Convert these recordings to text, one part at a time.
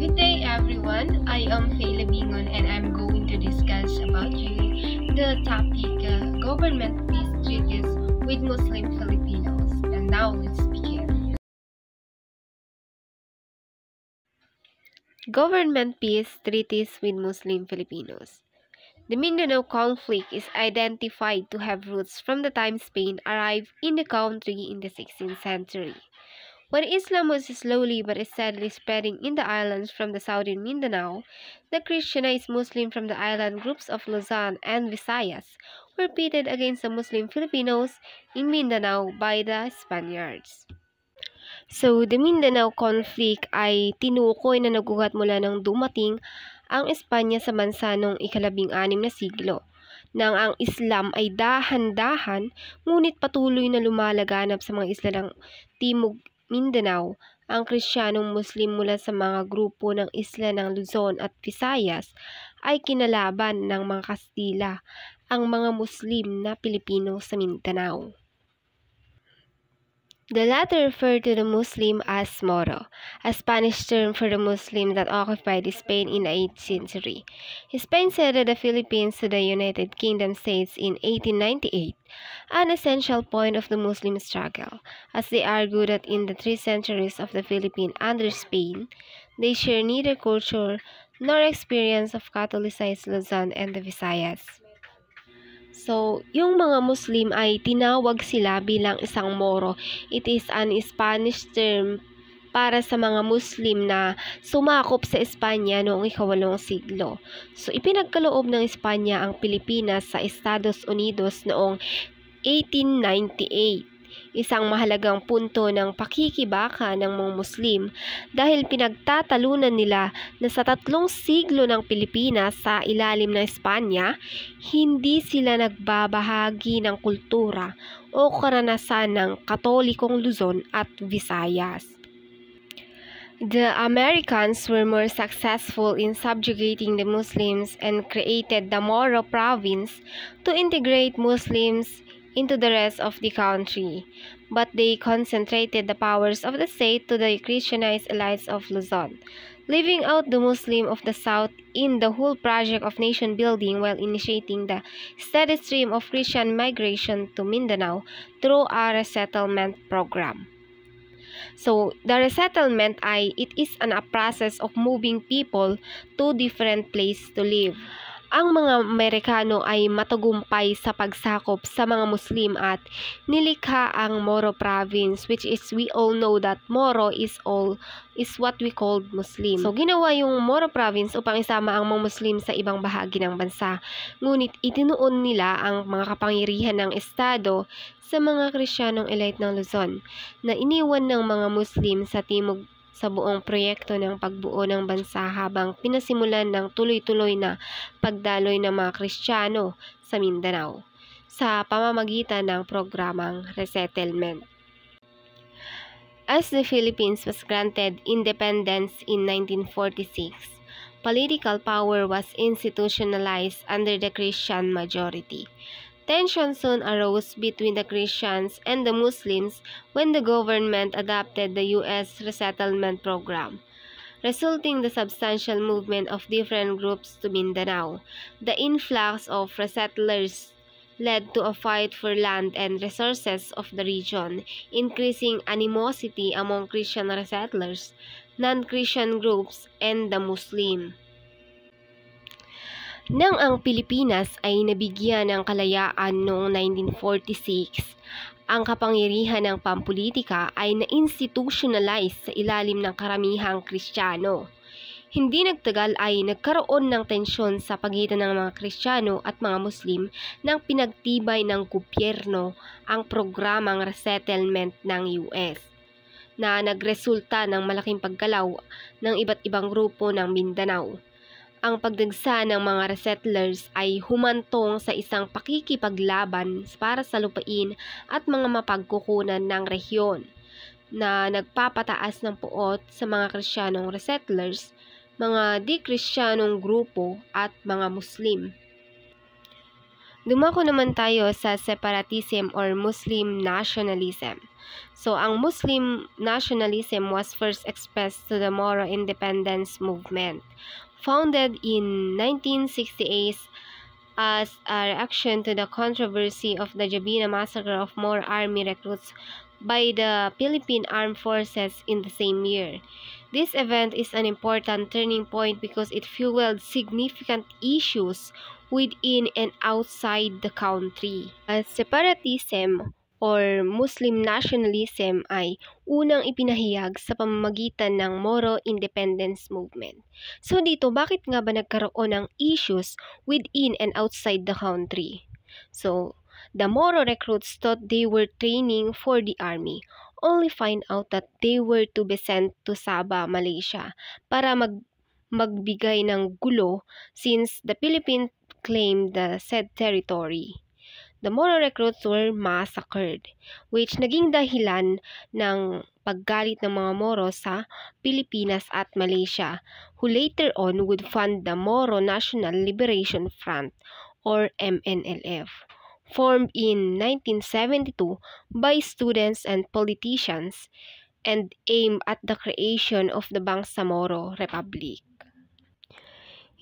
Good day everyone, I am Faye Labingon and I'm going to discuss about you the topic government peace treaties with Muslim Filipinos. And now let's begin. Government peace treaties with Muslim Filipinos. The Mindanao conflict is identified to have roots from the time Spain arrived in the country in the 16th century. When Islam was slowly but steadily spreading in the islands from the southern Mindanao, the Christianized Muslims from the island groups of Luzon and Visayas were pitted against the Muslim Filipinos in Mindanao by the Spaniards. So, the Mindanao conflict ay tinukoy na nagugat mula nang dumating ang Espanya sa bansa noong ika-16 na siglo, nang ang Islam ay dahan-dahan ngunit patuloy na lumalaganap sa mga isla ng Timog Mindanao. Ang Kristiyanong Muslim mula sa mga grupo ng isla ng Luzon at Visayas ay kinalaban ng mga Kastila, ang mga Muslim na Pilipino sa Mindanao. The latter referred to the Muslim as Moro, a Spanish term for the Muslim that occupied Spain in the 8th century. Spain ceded the Philippines to the United Kingdom states in 1898, an essential point of the Muslim struggle, as they argued that in the 3 centuries of the Philippines under Spain, they share neither culture nor experience of Catholicized Luzon and the Visayas. So, yung mga Muslim ay tinawag sila bilang isang Moro. It is an Spanish term para sa mga Muslim na sumakop sa Espanya noong ika-8 siglo. So, ipinagkaloob ng Espanya ang Pilipinas sa Estados Unidos noong 1898. Isang mahalagang punto ng pakikibaka ng mga Muslim dahil pinagtatalunan nila na sa 3 siglo ng Pilipinas sa ilalim ng Espanya, hindi sila nagbabahagi ng kultura o karanasan ng Katolikong Luzon at Visayas. The Americans were more successful in subjugating the Muslims and created the Moro province to integrate Muslims into the rest of the country, but they concentrated the powers of the state to the Christianized elites of Luzon, leaving out the Muslim of the South in the whole project of nation building while initiating the steady stream of Christian migration to Mindanao through a resettlement program. So, the resettlement it is a process of moving people to different places to live. Ang mga Amerikano ay matagumpay sa pagsakop sa mga Muslim at nilikha ang Moro province, which is we all know that Moro is what we call Muslim. So ginawa yung Moro province upang isama ang mga Muslim sa ibang bahagi ng bansa. Ngunit itinuon nila ang mga kapangyarihan ng Estado sa mga Kristiyanong elite ng Luzon na iniwan ng mga Muslim sa Timog sa buong proyekto ng pagbuo ng bansa habang pinasimulan ng tuloy-tuloy na pagdaloy ng mga Kristiyano sa Mindanao sa pamamagitan ng programang resettlement. As the Philippines was granted independence in 1946, political power was institutionalized under the Christian majority. Tension soon arose between the Christians and the Muslims when the government adopted the U.S. resettlement program, resulting the substantial movement of different groups to Mindanao. The influx of resettlers led to a fight for land and resources of the region, increasing animosity among Christian resettlers, non-Christian groups, and the Muslim. Nang ang Pilipinas ay nabigyan ng kalayaan noong 1946, ang kapangyarihan ng pampulitika ay na-institutionalize sa ilalim ng karamihang Kristiyano. Hindi nagtagal ay nagkaroon ng tensyon sa pagitan ng mga Kristiyano at mga Muslim nang pinagtibay ng gobyerno ang programang resettlement ng US, na nagresulta ng malaking paggalaw ng iba't ibang grupo ng Mindanao. Ang pagdagsa ng mga resettlers ay humantong sa isang pakikipaglaban para sa lupain at mga mapagkukunan ng rehiyon na nagpapataas ng puot sa mga Kristiyanong resettlers, mga di-Kristyanong grupo at mga Muslim. Dumako naman tayo sa separatism or Muslim nationalism. So, ang Muslim nationalism was first expressed to the Moro independence movement, founded in 1968 as a reaction to the controversy of the Jabina massacre of Moro army recruits by the Philippine Armed Forces in the same year. This event is an important turning point because it fueled significant issues within and outside the country. Separatism or Muslim nationalism ay unang ipinahayag sa pamamagitan ng Moro Independence Movement. So dito, bakit nga ba nagkaroon ng issues within and outside the country? So, the Moro recruits thought they were training for the army, only find out that they were to be sent to Sabah, Malaysia, para magbigay ng gulo since the Philippines claimed the said territory. The Moro recruits were massacred, which naging dahilan ng paggalit ng mga Moro sa Pilipinas at Malaysia, who later on would fund the Moro National Liberation Front or MNLF, formed in 1972 by students and politicians and aimed at the creation of the Bangsamoro Republic.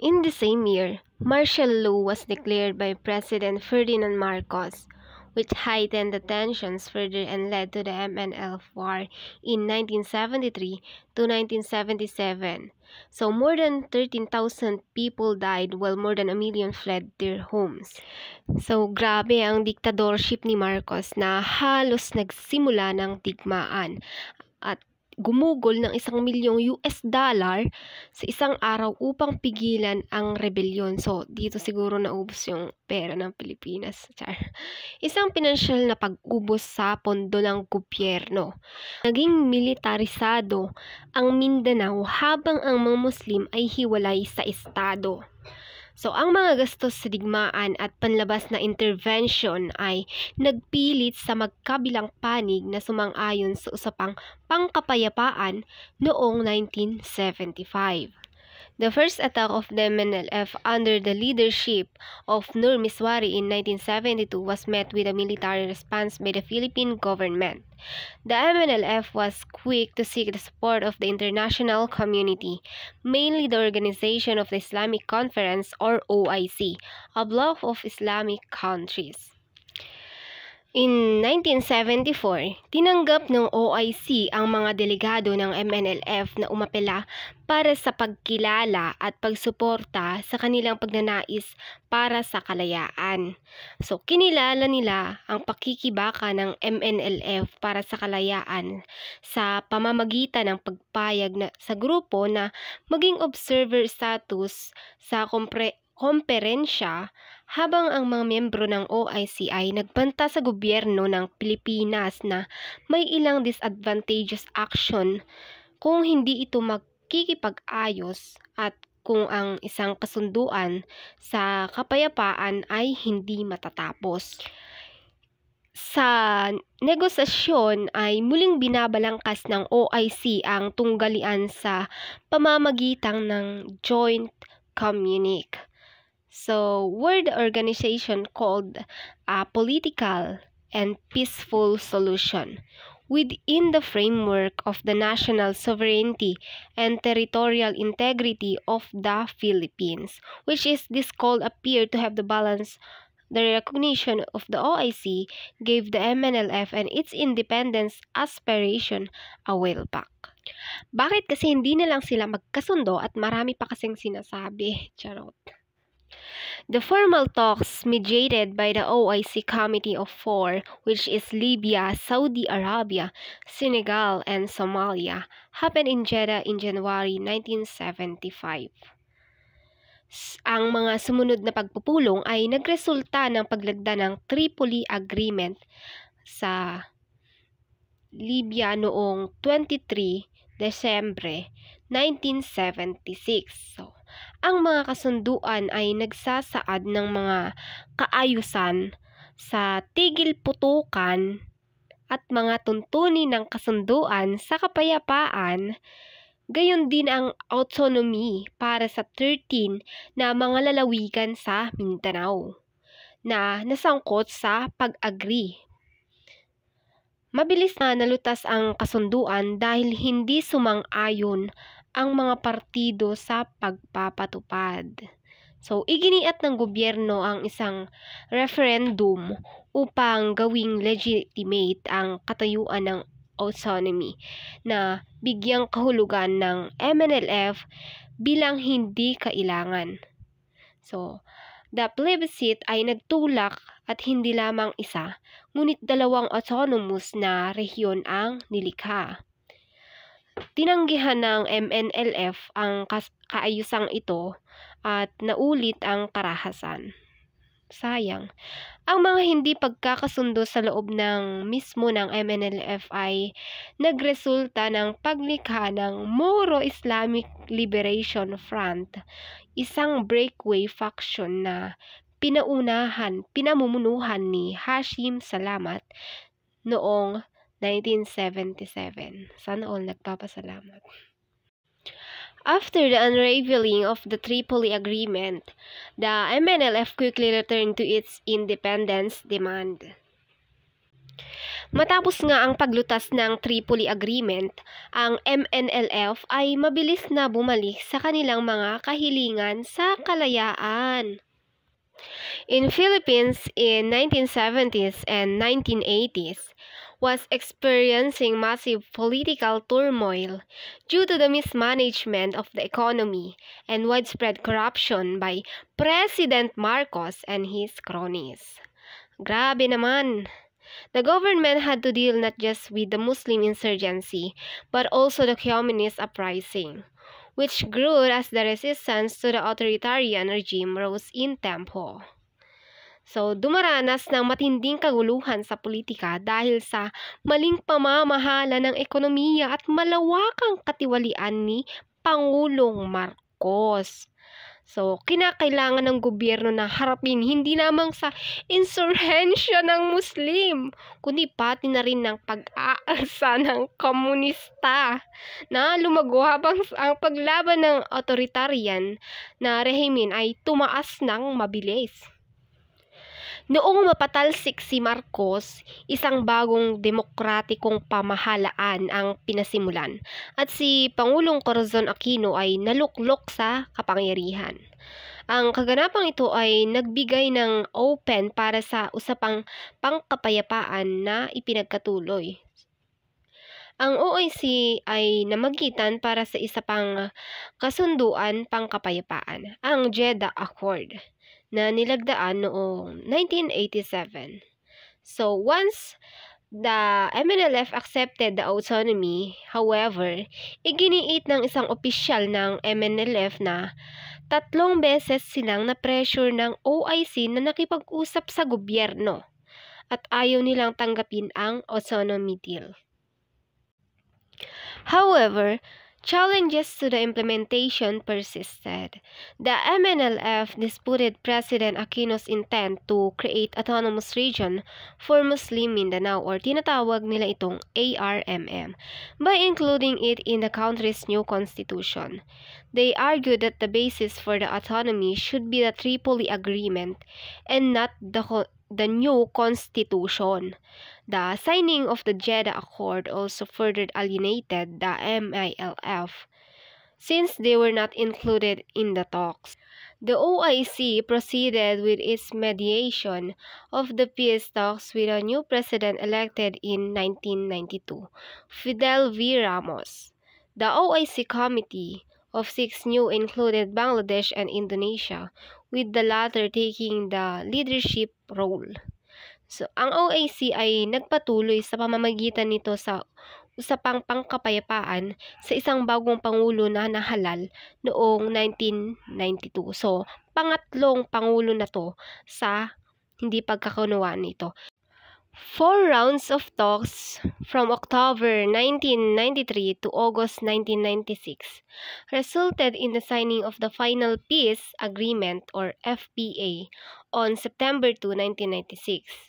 In the same year, martial law was declared by President Ferdinand Marcos, which heightened the tensions further and led to the MNLF War in 1973 to 1977. So more than 13,000 people died while more than 1 million fled their homes. So grabe ang dictatorship ni Marcos na halos nagsimula ng digmaan at gumugol ng $1 million sa isang araw upang pigilan ang rebelyon. So, dito siguro naubos yung pera ng Pilipinas. Char. Isang pinansyal na pag-ubos sa pondo ng gobyerno. Naging militarisado ang Mindanao habang ang mga Muslim ay hiwalay sa estado. So, ang mga gastos sa digmaan at panlabas na intervention ay nagpilit sa magkabilang panig na sumang-ayon sa usapang pangkapayapaan noong 1975. The first attack of the MNLF under the leadership of Nur Miswari in 1972 was met with a military response by the Philippine government. The MNLF was quick to seek the support of the international community, mainly the Organization of the Islamic Conference or OIC, a bloc of Islamic countries. In 1974, tinanggap ng OIC ang mga delegado ng MNLF na umapela para sa pagkilala at pagsuporta sa kanilang pagnanais para sa kalayaan. So, kinilala nila ang pakikibaka ng MNLF para sa kalayaan sa pamamagitan ng pagpayag sa grupo na maging observer status sa komperensya habang ang mga miyembro ng OIC ay nagbanta sa gobyerno ng Pilipinas na may ilang disadvantageous action kung hindi ito magkikipag-ayos at kung ang isang kasunduan sa kapayapaan ay hindi matatapos. Sa negosasyon ay muling binabalangkas ng OIC ang tunggalian sa pamamagitan ng Joint Communique. So, were the organization called a political and peaceful solution within the framework of the national sovereignty and territorial integrity of the Philippines, which is this called appear to have the balance. The recognition of the OIC gave the MNLF and its independence aspiration a while back. Bakit kasi hindi na lang sila magkasundo at marami pa kasing sinasabi? Charot. The formal talks mediated by the OIC Committee of Four, which is Libya, Saudi Arabia, Senegal, and Somalia, happened in Jeddah in January 1975. Ang mga sumunod na pagpupulong ay nagresulta ng paglagda ng Tripoli Agreement sa Libya noong 23 Desyembre 1976. So, ang mga kasunduan ay nagsasaad ng mga kaayusan sa tigil putukan at mga tuntunin ng kasunduan sa kapayapaan, gayon din ang autonomy para sa 13 na mga lalawigan sa Mindanao. na nasangkot sa pag-agree. Mabilis na nalutas ang kasunduan dahil hindi sumang-ayon ang mga partido sa pagpapatupad. So, iginiit ng gobyerno ang isang referendum upang gawing legitimate ang katayuan ng autonomy na bigyang kahulugan ng MNLF bilang hindi kailangan. So, the plebiscite ay nagtulak at hindi lamang isa, ngunit dalawang autonomous na rehiyon ang nilikha. Tinanggihan ng MNLF ang kaayusang ito at naulit ang karahasan. Sayang. Ang mga hindi pagkakasundo sa loob ng mismo ng MNLF ay nagresulta ng paglikha ng Moro Islamic Liberation Front, isang breakaway faction na pinamumunuhan ni Hashim Salamat noong 1977. Sana all nagpapasalamat. After the unraveling of the Tripoli Agreement, the MNLF quickly returned to its independence demand. Matapos nga ang paglutas ng Tripoli Agreement, ang MNLF ay mabilis na bumalik sa kanilang mga kahilingan sa kalayaan. In Philippines in 1970s and 1980s, was experiencing massive political turmoil due to the mismanagement of the economy and widespread corruption by President Marcos and his cronies. Grabe naman! The government had to deal not just with the Muslim insurgency, but also the communist uprising, which grew as the resistance to the authoritarian regime rose in tempo. So, dumaranas ng matinding kaguluhan sa politika dahil sa maling pamamahala ng ekonomiya at malawakang katiwalian ni Pangulong Marcos. So, kinakailangan ng gobyerno na harapin hindi lamang sa insurhensya ng Muslim, kundi pati na rin ng pag-aalsa ng komunista na lumago habang ang paglaban ng authoritarian na rehimen ay tumaas ng mabilis. Noong mapatalsik si Marcos, isang bagong demokratikong pamahalaan ang pinasimulan at si Pangulong Corazon Aquino ay naluklok sa kapangyarihan. Ang kaganapang ito ay nagbigay ng open para sa usapang pangkapayapaan na ipinagkatuloy. Ang OIC ay namagitan para sa isa pang kasunduan pangkapayapaan, ang Jeddah Accord, na nilagdaan noong 1987. So, once the MNLF accepted the autonomy, however, iginiit ng isang opisyal ng MNLF na 3 beses silang na-pressure ng OIC na nakipag-usap sa gobyerno at ayaw nilang tanggapin ang autonomy deal. However, challenges to the implementation persisted. The MNLF disputed President Aquino's intent to create autonomous region for Muslim Mindanao or tinatawag nila itong ARMM by including it in the country's new constitution. They argued that the basis for the autonomy should be the Tripoli Agreement and not the new constitution. The signing of the Jeddah Accord also further alienated the MILF, since they were not included in the talks. The OIC proceeded with its mediation of the peace talks with a new president elected in 1992, Fidel V. Ramos. The OIC Committee of 6 new included Bangladesh and Indonesia, with the latter taking the leadership role. So, ang OIC ay nagpatuloy sa pamamagitan nito sa usapang pangkapayapaan sa isang bagong pangulo na nahalal noong 1992. So, pangatlong pangulo na to sa hindi pagkakaunawaan nito. 4 rounds of talks from October 1993 to August 1996 resulted in the signing of the Final Peace Agreement or FPA on September 2, 1996.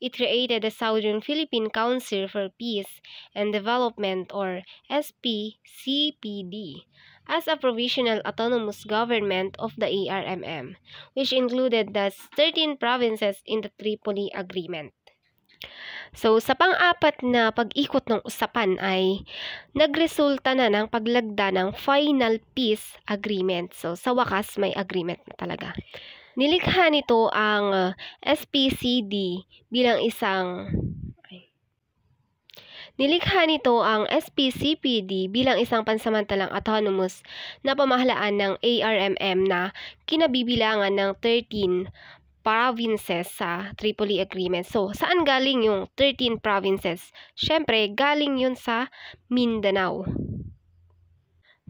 It created the Southern Philippine Council for Peace and Development or SPCPD as a provisional autonomous government of the ARMM, which included the 13 provinces in the Tripoli Agreement. So, sa pang-apat na pag-ikot ng usapan ay nagresulta na ng paglagda ng Final Peace Agreement. So, sa wakas, may agreement na talaga. Nilikha nito ang SPCD bilang isang pansamantalang autonomous na pamahalaan ng ARMM na kinabibilangan ng 13 provinces sa Tripoli Agreement. So, saan galing yung 13 provinces? Syempre, galing yun sa Mindanao.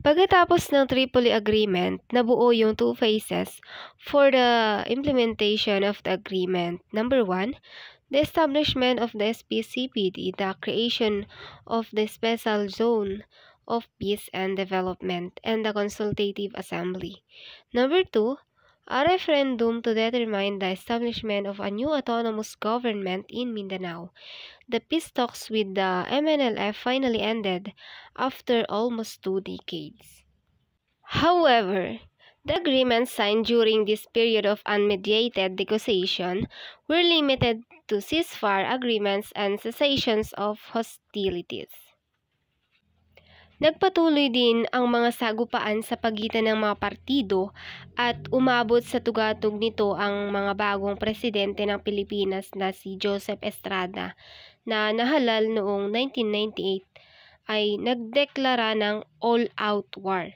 Pagkatapos ng Tripoli Agreement, nabuo yung two phases for the implementation of the agreement. Number 1, the establishment of the SPCPD, the creation of the Special Zone of Peace and Development, and the Consultative Assembly. Number 2, a referendum to determine the establishment of a new autonomous government in Mindanao. The peace talks with the MNLF finally ended after almost 2 decades. However, the agreements signed during this period of unmediated negotiation were limited to ceasefire agreements and cessations of hostilities. Nagpatuloy din ang mga sagupaan sa pagitan ng mga partido at umabot sa tugatog nito ang mga bagong presidente ng Pilipinas na si Joseph Estrada na nahalal noong 1998 ay nagdeklara ng all-out war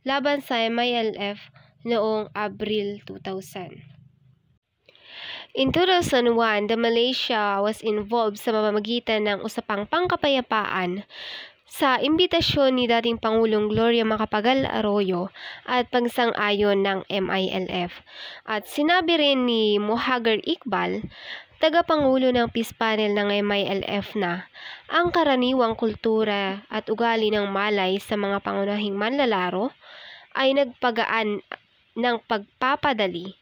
laban sa MILF noong Abril 2000. In 2001, the Malaysia was involved sa pamamagitan ng usapang pangkapayapaan sa imbitasyon ni dating Pangulong Gloria Macapagal Arroyo at pagsang-ayon ng MILF. At sinabi rin ni Mohagar Iqbal, tagapangulo ng Peace Panel ng MILF na ang karaniwang kultura at ugali ng Malay sa mga pangunahing manlalaro ay nagpagaan ng pagpapadali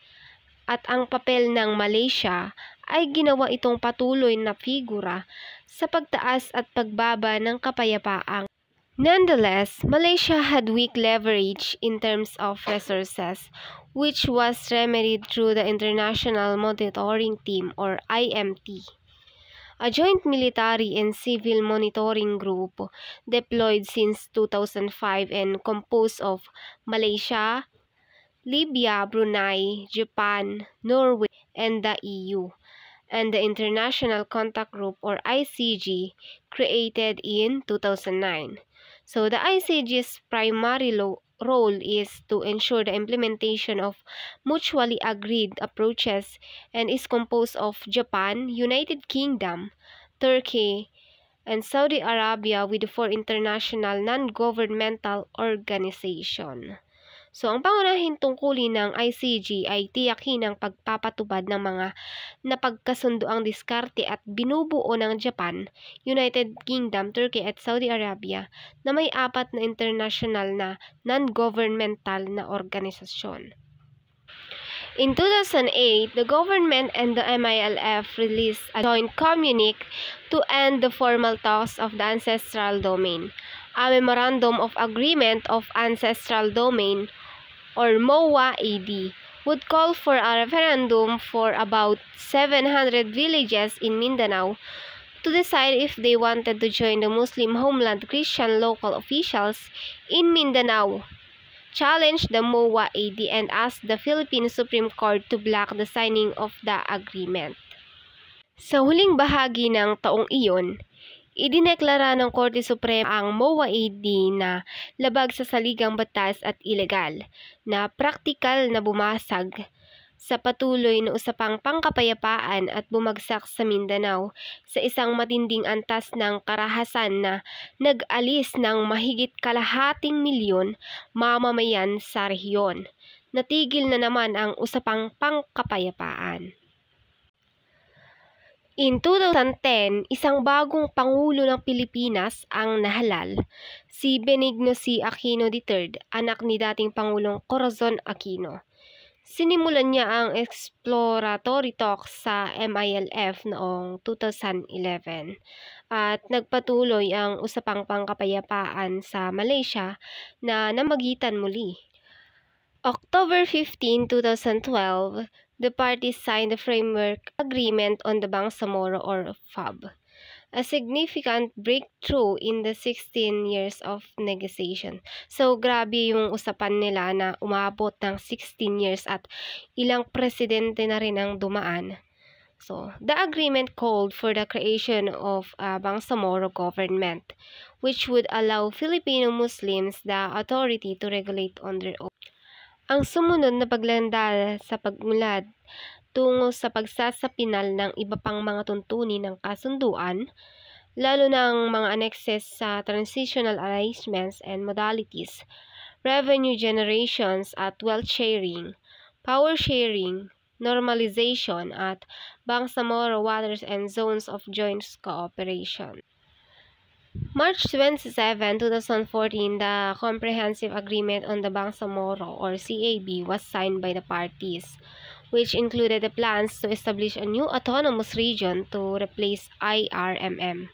at ang papel ng Malaysia ay ginawa itong patuloy na figura sa pagtaas at pagbaba ng kapayapaan. Nonetheless, Malaysia had weak leverage in terms of resources, which was remedied through the International Monitoring Team or IMT, a joint military and civil monitoring group deployed since 2005 and composed of Malaysia, Libya, Brunei, Japan, Norway, and the EU, and the International Contact Group or ICG created in 2009. So the ICG's primary role is to ensure the implementation of mutually agreed approaches and is composed of Japan, United Kingdom, Turkey, and Saudi Arabia with 4 international non-governmental organizations. So, ang pangunahing tungkulin ng ICG ay tiyakin ang pagpapatubad ng mga napagkasundoang diskarte at binubuo ng Japan, United Kingdom, Turkey at Saudi Arabia na may 4 na international na non-governmental na organisasyon. In 2008, the government and the MILF released a joint communique to end the formal talks of the ancestral domain. A Memorandum of Agreement of Ancestral Domain or MOA-AD would call for a referendum for about 700 villages in Mindanao to decide if they wanted to join the Muslim homeland. Christian local officials in Mindanao challenged the MOA-AD and asked the Philippine Supreme Court to block the signing of the agreement. Sa huling bahagi ng taong iyon, idineklara ng Korte Suprema ang MOA-AD na labag sa saligang batas at ilegal, na praktikal na bumasag sa patuloy na usapang pangkapayapaan at bumagsak sa Mindanao sa isang matinding antas ng karahasan na nag-alis ng mahigit 250,000 mamamayan sa rehiyon. Natigil na naman ang usapang pangkapayapaan. In 2010, isang bagong Pangulo ng Pilipinas ang nahalal, si Benigno C. Aquino III, anak ni dating Pangulong Corazon Aquino. Sinimulan niya ang exploratory talks sa MILF noong 2011 at nagpatuloy ang usapang pangkapayapaan sa Malaysia na namagitan muli. October 15, 2012, the parties signed the Framework Agreement on the Bangsamoro or FAB, a significant breakthrough in the 16 years of negotiation. So, grabe yung usapan nila na umabot ng 16 years at ilang presidente na rin ang dumaan. So, the agreement called for the creation of a Bangsamoro government, which would allow Filipino Muslims the authority to regulate on their own. Ang sumunod na paglanda sa pagmulad tungo sa pagsasapinal ng iba pang mga tuntunin ng kasunduan, lalo na ang mga annexes sa transitional arrangements and modalities, revenue generations at wealth sharing, power sharing, normalization at Bangsamoro waters and zones of joint cooperation. March 27, 2014, the Comprehensive Agreement on the Bangsamoro or CAB was signed by the parties, which included the plans to establish a new autonomous region to replace IRMM.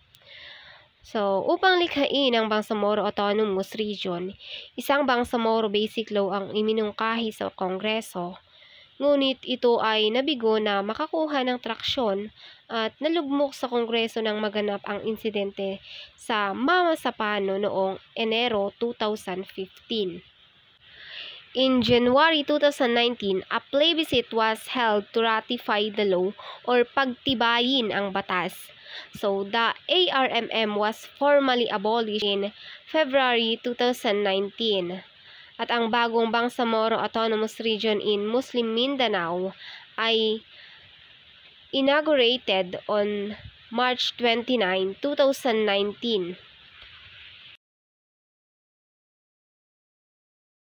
So, upang likhain ang Bangsamoro Autonomous Region, isang Bangsamoro Basic Law ang iminungkahi sa Kongreso, ngunit ito ay nabigo na makakuha ng traksyon at nalugmok sa Kongreso nang maganap ang insidente sa Mama Sapano noong Enero 2015. In January 2019, a plebiscite was held to ratify the law or pagtibayin ang batas. So, the ARMM was formally abolished in February 2019. At ang bagong Bangsamoro Autonomous Region in Muslim Mindanao ay inaugurated on March 29, 2019.